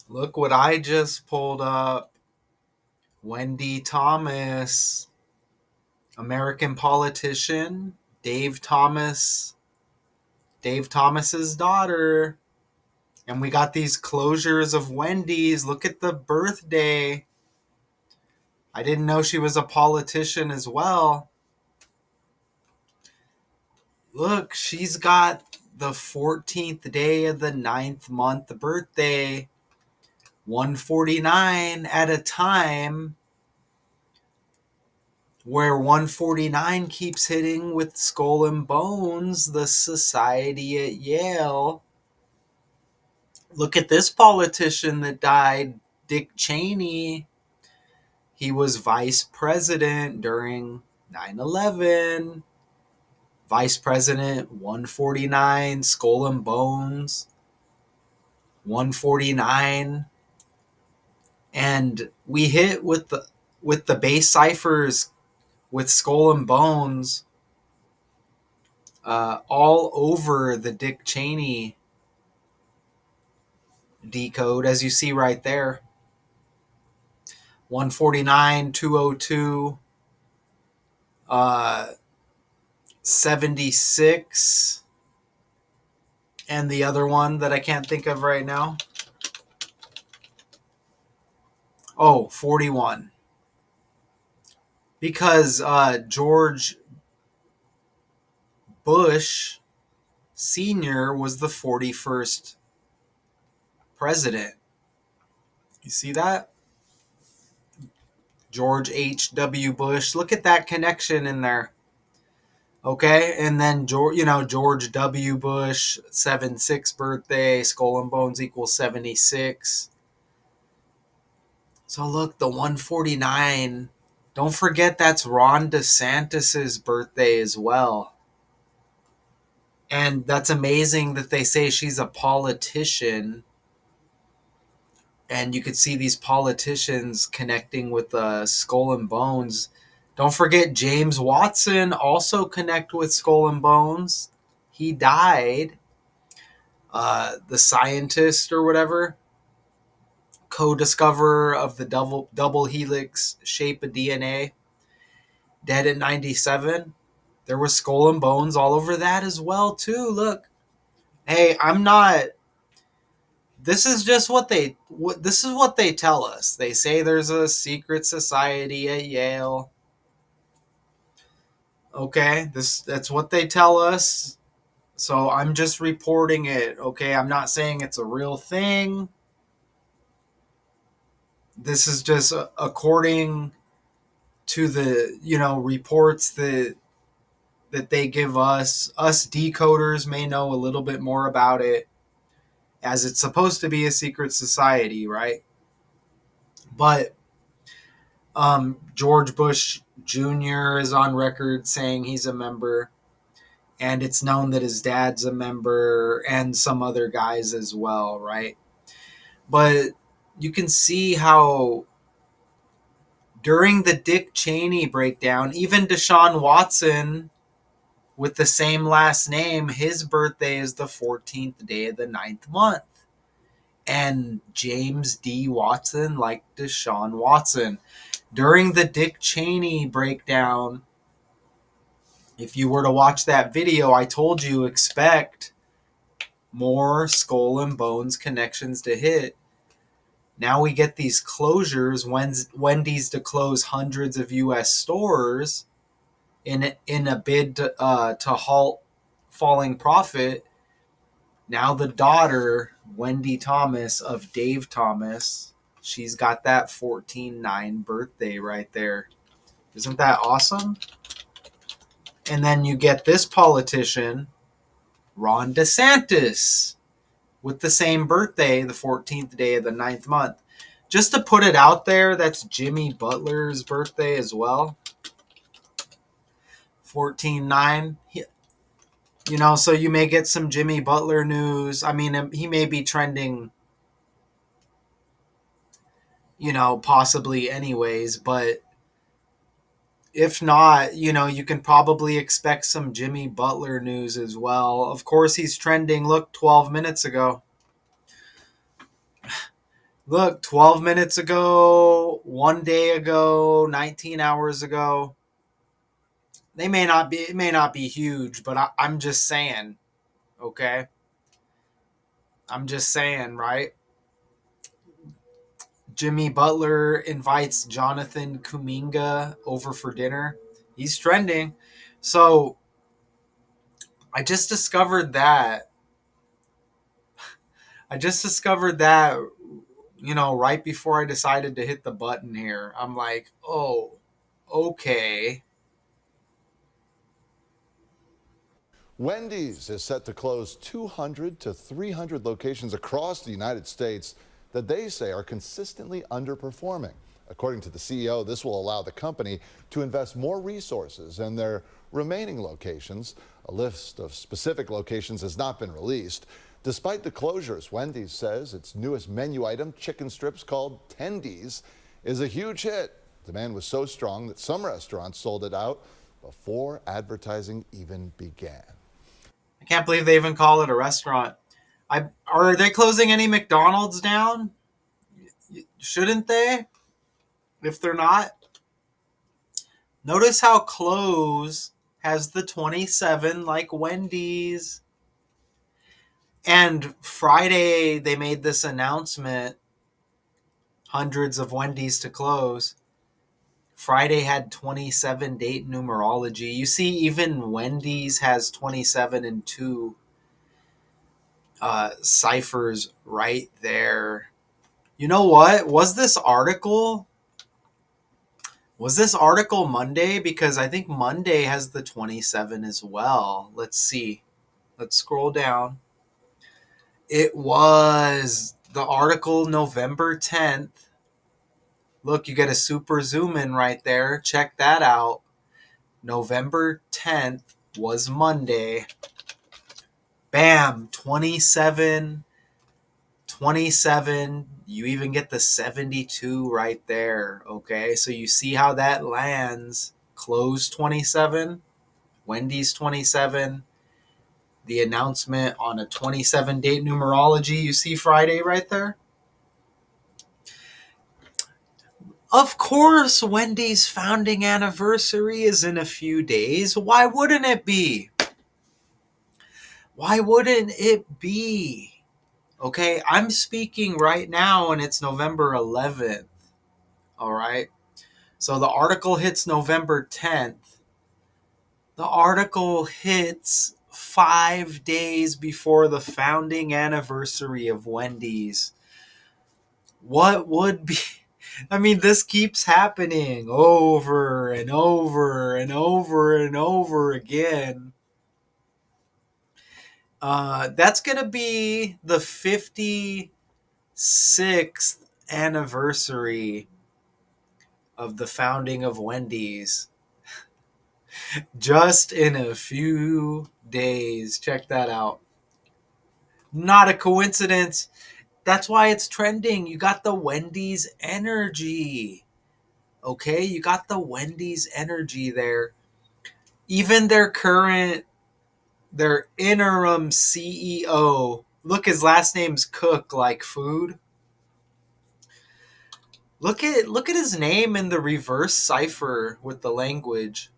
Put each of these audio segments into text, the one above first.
Look what I just pulled up. Wendy Thomas, American politician, Dave Thomas, Dave Thomas's daughter. And we got these closures of Wendy's. Look at the birthday. I didn't know she was a politician as well. Look, she's got the 14th day of the ninth month birthday. 149 at a time, where 149 keeps hitting with Skull and Bones, the society at Yale. Look at this politician that died, Dick Cheney. He was vice president during 9/11. Vice President 149, Skull and Bones 149. And we hit with the base ciphers with Skull and Bones all over the Dick Cheney decode, as you see right there. 149, 202, 76, and the other one that I can't think of right now. Oh, 41. Because George Bush Sr. was the 41st president. You see that? George H.W. Bush. Look at that connection in there. Okay, and then George W. Bush, 7/6 birthday, Skull and Bones equals 76. So look, the 149. Don't forget that's Ron DeSantis's birthday as well. And that's amazing that they say she's a politician. And you could see these politicians connecting with Skull and Bones. Don't forget James Watson also connect with Skull and Bones. He died. The scientist or whatever, co-discoverer of the double helix shape of DNA, dead at 97. There was Skull and Bones all over that as well too. Look, hey, I'm not. This is just this is what they tell us. They say there's a secret society at Yale. Okay, that's what they tell us. So I'm just reporting it. Okay, I'm not saying it's a real thing. This is just according to the reports that they give us decoders may know a little bit more about it, as it's supposed to be a secret society, right? But George Bush Jr. is on record saying he's a member, and it's known that his dad's a member and some other guys as well, right? But you can see how during the Dick Cheney breakdown, even Deshaun Watson, with the same last name, his birthday is the 14th day of the ninth month. And James D. Watson, like Deshaun Watson. During the Dick Cheney breakdown, if you were to watch that video, I told you expect more Skull and Bones connections to hit. Now we get these closures, Wendy's to close hundreds of U.S. stores in a bid to halt falling profit. Now the daughter, Wendy Thomas of Dave Thomas, she's got that 14/9 birthday right there. Isn't that awesome? And then you get this politician, Ron DeSantis, with the same birthday, the 14th day of the ninth month. Just to put it out there, that's Jimmy Butler's birthday as well. 14/9. So you may get some Jimmy Butler news. I mean, he may be trending, possibly anyways, but if not, you can probably expect some Jimmy Butler news as well. Of course, he's trending. Look, 12 minutes ago. Look, 12 minutes ago, 1 day ago, 19 hours ago. They may not be, it may not be huge, but I'm just saying, okay? I'm just saying, right? Jimmy Butler invites Jonathan Kuminga over for dinner. He's trending. So I just discovered that. I just discovered that, right before I decided to hit the button here. I'm like, oh, okay. Wendy's is set to close 200 to 300 locations across the United States that they say are consistently underperforming. According to the CEO, this will allow the company to invest more resources in their remaining locations. A list of specific locations has not been released. Despite the closures, Wendy's says its newest menu item, chicken strips called Tendies, is a huge hit. Demand was so strong that some restaurants sold it out before advertising even began. I can't believe they even call it a restaurant. Are they closing any McDonald's down? Shouldn't they? If they're not, notice how close has the 27 like Wendy's. And Friday they made this announcement, hundreds of Wendy's to close. Friday had 27 date numerology. You see, even Wendy's has 27 and 2 ciphers right there. You know what? Was this article Monday? Because I think Monday has the 27 as well. Let's see. Let's scroll down. It was the article November 10th. Look, you get a super zoom in right there. Check that out. November 10th was Monday. Bam, 27, 27. You even get the 72 right there. Okay, so you see how that lands. Close 27, Wendy's 27. The announcement on a 27 date numerology. You see Friday right there? Of course, Wendy's founding anniversary is in a few days. Why wouldn't it be? Why wouldn't it be? Okay, I'm speaking right now and it's November 11th. All right. So the article hits November 10th. The article hits 5 days before the founding anniversary of Wendy's. What would be. I mean, this keeps happening over and over and over and over again. That's going to be the 56th anniversary of the founding of Wendy's. Just in a few days. Check that out. Not a coincidence. That's why it's trending. You got the Wendy's energy. Okay, you got the Wendy's energy there. Even their interim CEO, look, his last name's Cook, like food. Look at his name in the reverse cipher with the language.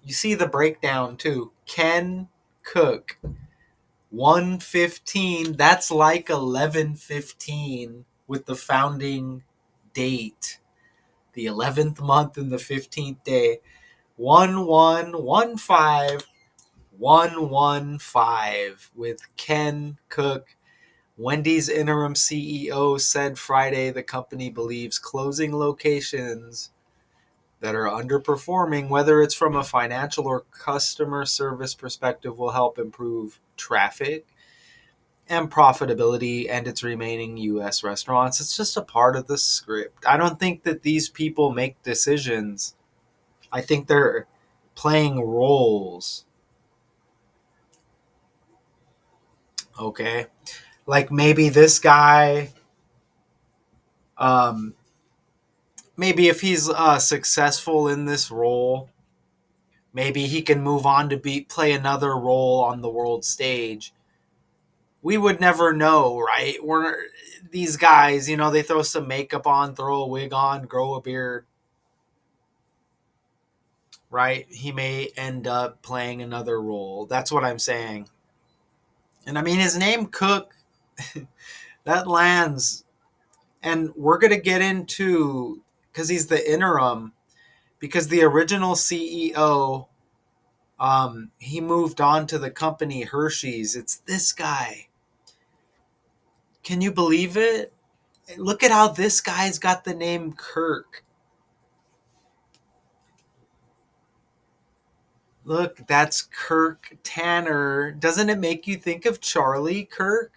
You see the breakdown too. Ken Cook. 115. That's like 1115 with the founding date. The 11th month and the 15th day. 1115115 with Ken Cook. Wendy's interim CEO said Friday the company believes closing locations that are underperforming, whether it's from a financial or customer service perspective, will help improve traffic and profitability and its remaining U.S. restaurants. It's just a part of the script. I don't think that these people make decisions. I think they're playing roles. Okay, like maybe this guy, um, maybe if he's successful in this role, maybe he can move on to play another role on the world stage. We would never know, right? these guys, they throw some makeup on, throw a wig on, grow a beard, right? He may end up playing another role. That's what I'm saying. And I mean, his name Cook, that lands. And we're going to get into, because he's the interim, because the original CEO, he moved on to the company Hershey's. It's this guy. Can you believe it? Look at how this guy's got the name Kirk. Look, that's Kirk Tanner. Doesn't it make you think of Charlie Kirk?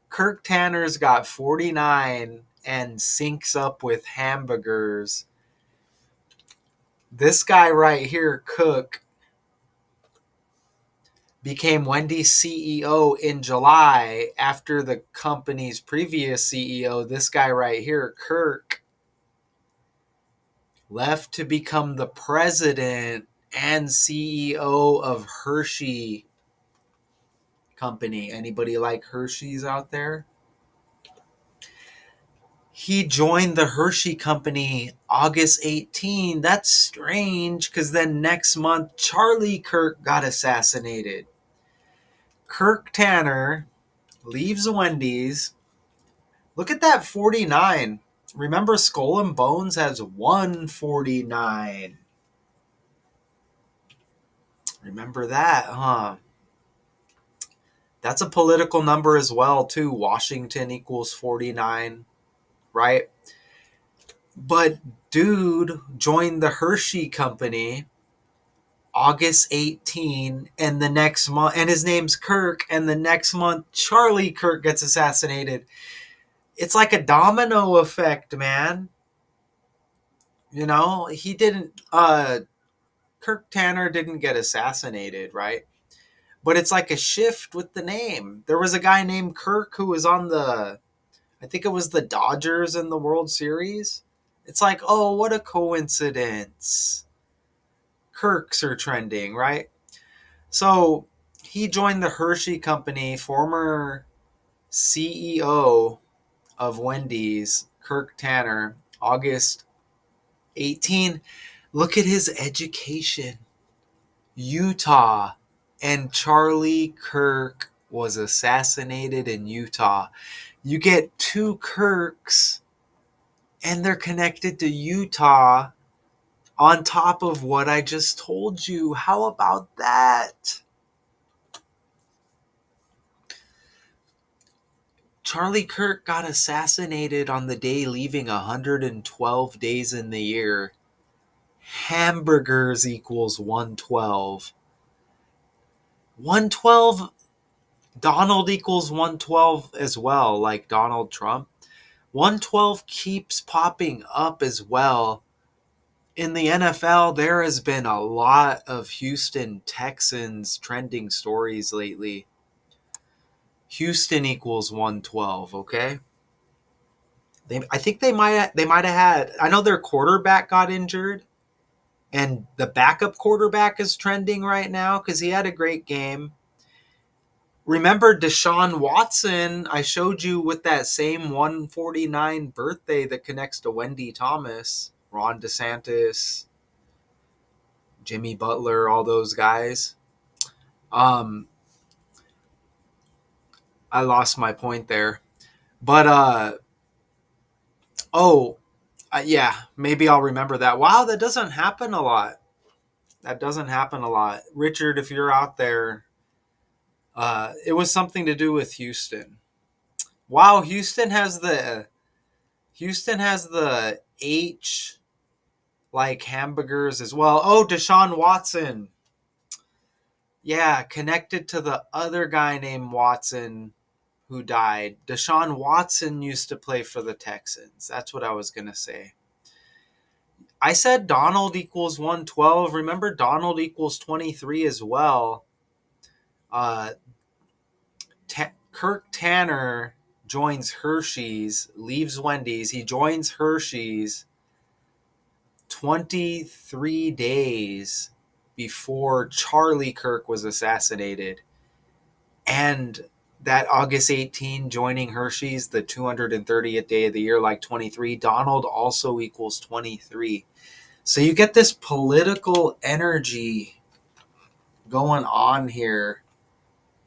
Kirk Tanner's got 49 and syncs up with hamburgers. This guy right here, Cook, became Wendy's CEO in July after the company's previous CEO, this guy right here, Kirk, left to become the president and CEO of Hershey Company. Anybody like Hershey's out there? He joined the Hershey Company August 18. That's strange because then next month Charlie Kirk got assassinated. Kirk Tanner leaves Wendy's. Look at that 49. Remember, Skull and Bones has 149. Remember that, huh? That's a political number as well, too. Washington equals 49, right? But dude joined the Hershey Company August 18, and the next month, and his name's Kirk, and the next month, Charlie Kirk gets assassinated. It's like a domino effect, man. He didn't, Kirk Tanner didn't get assassinated, right? But it's like a shift with the name. There was a guy named Kirk who was on I think it was the Dodgers in the World Series. It's like, oh, what a coincidence. Kirks are trending, right? So he joined the Hershey Company, former CEO of Wendy's, Kirk Tanner, August 18. Look at his education. Utah. And Charlie Kirk was assassinated in Utah. You get two Kirks, and they're connected to Utah on top of what I just told you. How about that? Charlie Kirk got assassinated on the day leaving 112 days in the year. Hamburgers equals 112. 112, Donald equals 112 as well, like Donald Trump. 112 keeps popping up as well. In the NFL, there has been a lot of Houston Texans trending stories lately. Houston equals 112, okay? I think they might have had. I know their quarterback got injured, and the backup quarterback is trending right now because he had a great game. Remember Deshaun Watson? I showed you with that same 149 birthday that connects to Wendy Thomas, Ron DeSantis, Jimmy Butler, all those guys. Um, I lost my point there, but oh, yeah, maybe I'll remember that. Wow, that doesn't happen a lot. That doesn't happen a lot. Richard, if you're out there, it was something to do with Houston. Wow, Houston has the H like hamburgers as well. Oh, Deshaun Watson. Yeah, connected to the other guy named Watson who died. Deshaun Watson used to play for the Texans. That's what I was going to say. I said Donald equals 112. Remember, Donald equals 23 as well. Uh, Kirk Tanner joins Hershey's, leaves Wendy's. He joins Hershey's 23 days before Charlie Kirk was assassinated. And that August 18 joining Hershey's, the 230th day of the year, like 23. Donald also equals 23. So you get this political energy going on here.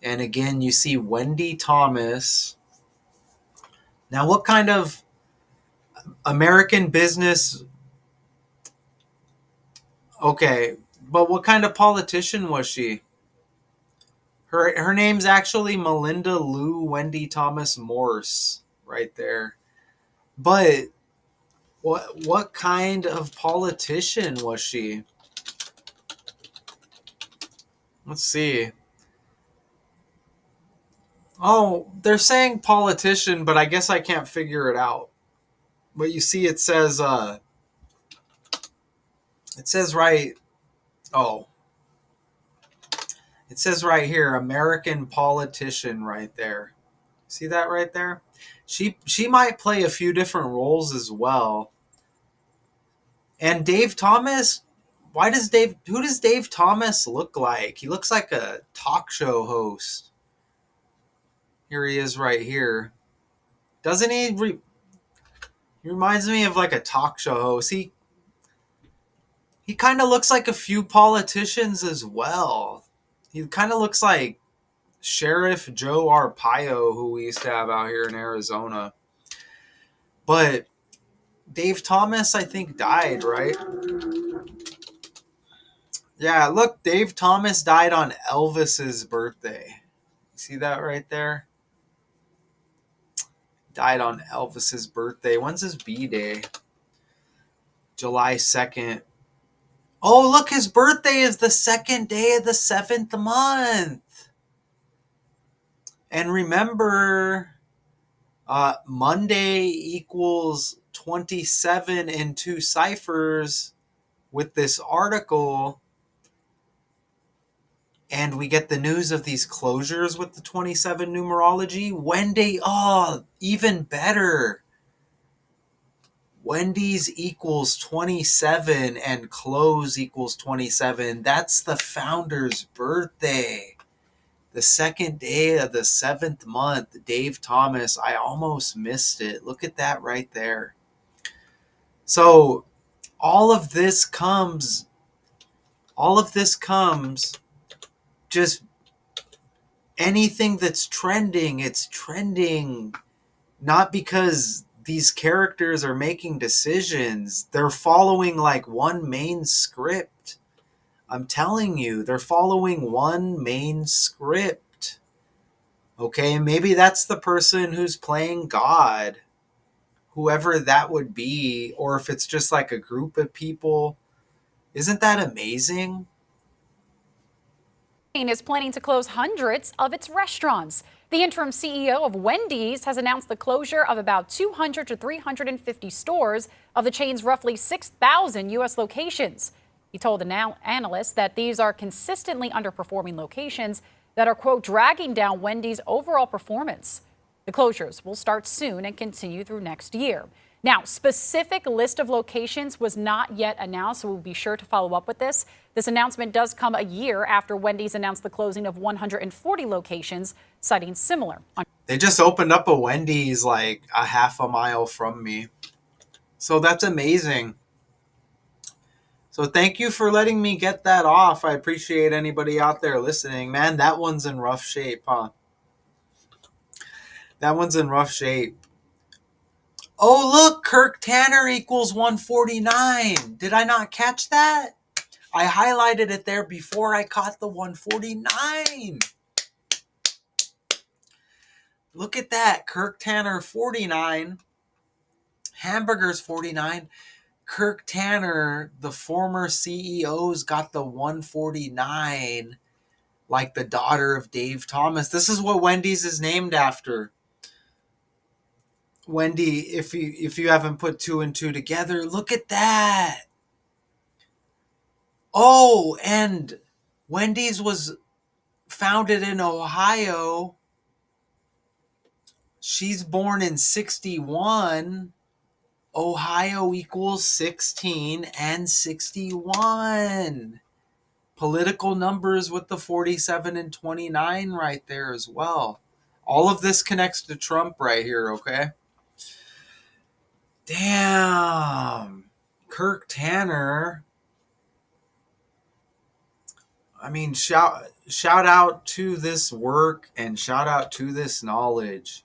And again, you see Wendy Thomas. Now, what kind of American business? Okay, but what kind of politician was she? Her name's actually Melinda Lou Wendy Thomas Morse, right there. But what kind of politician was she? Let's see. Oh, they're saying politician, but I guess I can't figure it out. But you see, it says right. Oh, it says right here, American politician, right there. See that right there? She might play a few different roles as well. And Dave Thomas, who does Dave Thomas look like? He looks like a talk show host. Here he is right here. Doesn't he? He reminds me of like a talk show host. He kind of looks like a few politicians as well. He kind of looks like Sheriff Joe Arpaio, who we used to have out here in Arizona. But Dave Thomas, I think, died, right? Yeah, look, Dave Thomas died on Elvis's birthday. See that right there? Died on Elvis's birthday. When's his B day? July 2nd. Oh, look, his birthday is the second day of the 7th month. And remember, Monday equals 27 in two ciphers with this article. And we get the news of these closures with the 27 numerology. Wendy, oh, even better. Wendy's equals 27 and close equals 27. That's the founder's birthday. The second day of the 7th month, Dave Thomas. I almost missed it. Look at that right there. So all of this comes just anything that's trending, it's trending not because these characters are making decisions. They're following like one main script. I'm telling you, they're following one main script. Okay, maybe that's the person who's playing God, whoever that would be, or if it's just like a group of people. Isn't that amazing? Is planning to close hundreds of its restaurants. The interim CEO of Wendy's has announced the closure of about 200 to 350 stores of the chain's roughly 6,000 U.S. locations. He told analysts that these are consistently underperforming locations that are, quote, dragging down Wendy's overall performance. The closures will start soon and continue through next year. Now, specific list of locations was not yet announced, so we'll be sure to follow up with this. This announcement does come a year after Wendy's announced the closing of 140 locations, citing similar. They just opened up a Wendy's like a half a mile from me. So that's amazing. So thank you for letting me get that off. I appreciate anybody out there listening. Man, that one's in rough shape, huh? That one's in rough shape. Oh, look, Kirk Tanner equals 149. Did I not catch that? I highlighted it there before I caught the 149. Look at that. Kirk Tanner 49. Hamburgers 49. Kirk Tanner, the former CEO's got the 149, like the daughter of Dave Thomas. This is what Wendy's is named after. Wendy, if you haven't put two and two together, look at that. Oh, and Wendy's was founded in Ohio. She's born in 61. Ohio equals 16 and 61. Political numbers with the 47 and 29 right there as well. All of this connects to Trump right here, okay? Damn. Kirk Tanner. I mean, shout out to this work and shout out to this knowledge.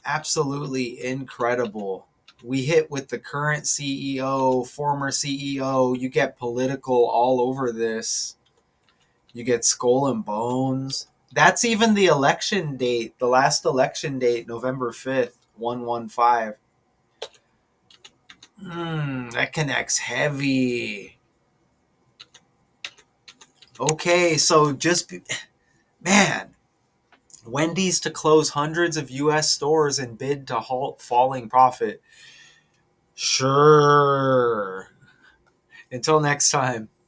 Absolutely incredible. We hit with the current CEO, former CEO. You get political all over this. You get skull and bones. That's even the election date, the last election date, November 5th, 115. That connects heavy. Okay, so man, Wendy's to close hundreds of U.S. stores and bid to halt falling profit. Sure. Until next time.